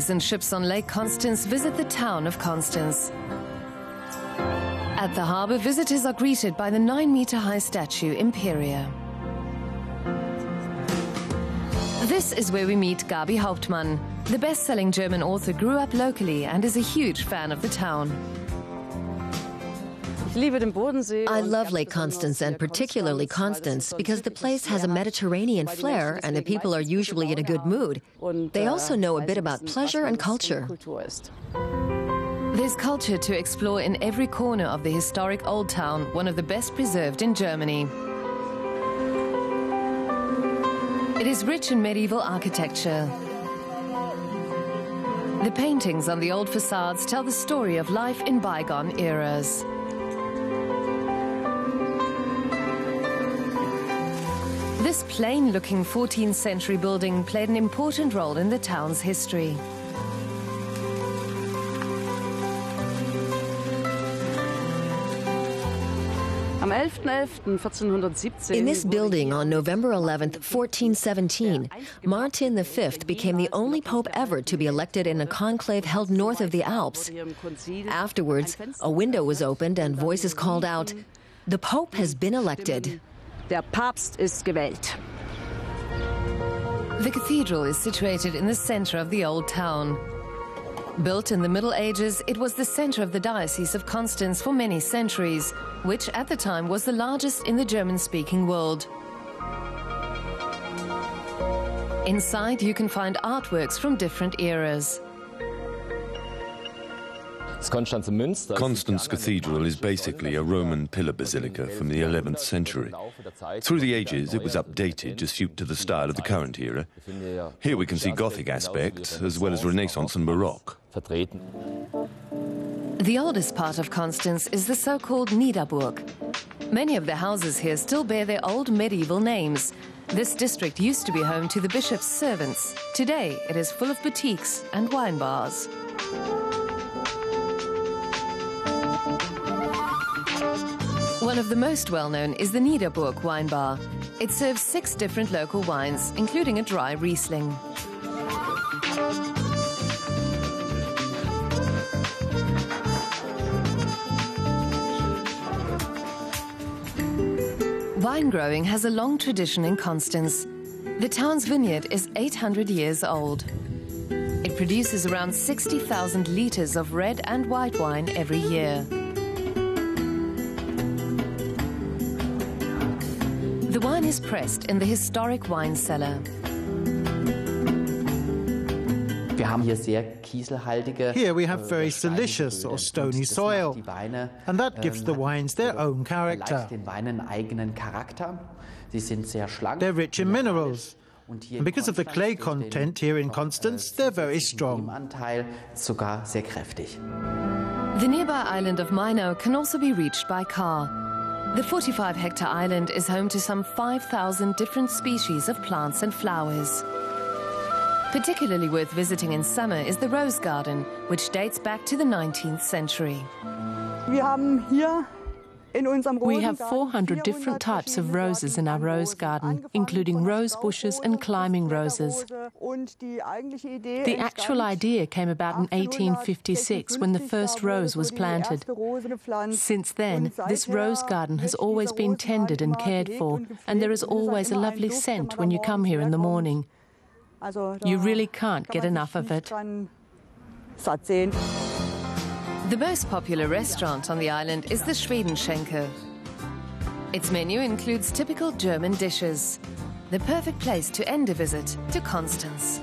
ferries and ships on Lake Constance visit the town of Constance. At the harbour, visitors are greeted by the 9-metre-high statue Imperia. This is where we meet Gaby Hauptmann. The best-selling German author grew up locally and is a huge fan of the town. I love Lake Constance, and particularly Constance, because the place has a Mediterranean flair and the people are usually in a good mood. They also know a bit about pleasure and culture. There's culture to explore in every corner of the historic Old Town, one of the best preserved in Germany. It is rich in medieval architecture. The paintings on the old facades tell the story of life in bygone eras. This plain-looking 14th century building played an important role in the town's history. In this building on November 11th, 1417, Martin V became the only pope ever to be elected in a conclave held north of the Alps. Afterwards, a window was opened and voices called out, "The Pope has been elected." Der Papst ist gewählt. The cathedral is situated in the center of the old town. Built in the Middle Ages, it was the center of the Diocese of Constance for many centuries, which at the time was the largest in the German-speaking world. Inside, you can find artworks from different eras. Constance Cathedral is basically a Roman pillar basilica from the 11th century. Through the ages, it was updated to suit to the style of the current era. Here we can see Gothic aspects, as well as Renaissance and Baroque. The oldest part of Constance is the so-called Niederburg. Many of the houses here still bear their old medieval names. This district used to be home to the bishop's servants. Today, it is full of boutiques and wine bars. One of the most well-known is the Niederburg wine bar. It serves 6 different local wines, including a dry Riesling. Wine growing has a long tradition in Constance. The town's vineyard is 800 years old. It produces around 60,000 litres of red and white wine every year. The wine is pressed in the historic wine cellar. Here we have very silicious or stony soil, and that gives the wines their own character. They're rich in minerals, and because of the clay content here in Constance, they're very strong. The nearby island of Mainau can also be reached by car. The 45-hectare island is home to some 5,000 different species of plants and flowers. Particularly worth visiting in summer is the Rose Garden, which dates back to the 19th century. We have 400 different types of roses in our rose garden, including rose bushes and climbing roses. The actual idea came about in 1856 when the first rose was planted. Since then, this rose garden has always been tended and cared for, and there is always a lovely scent when you come here in the morning. You really can't get enough of it. The most popular restaurant on the island is the Schwedenschenke. Its menu includes typical German dishes. The perfect place to end a visit to Constance.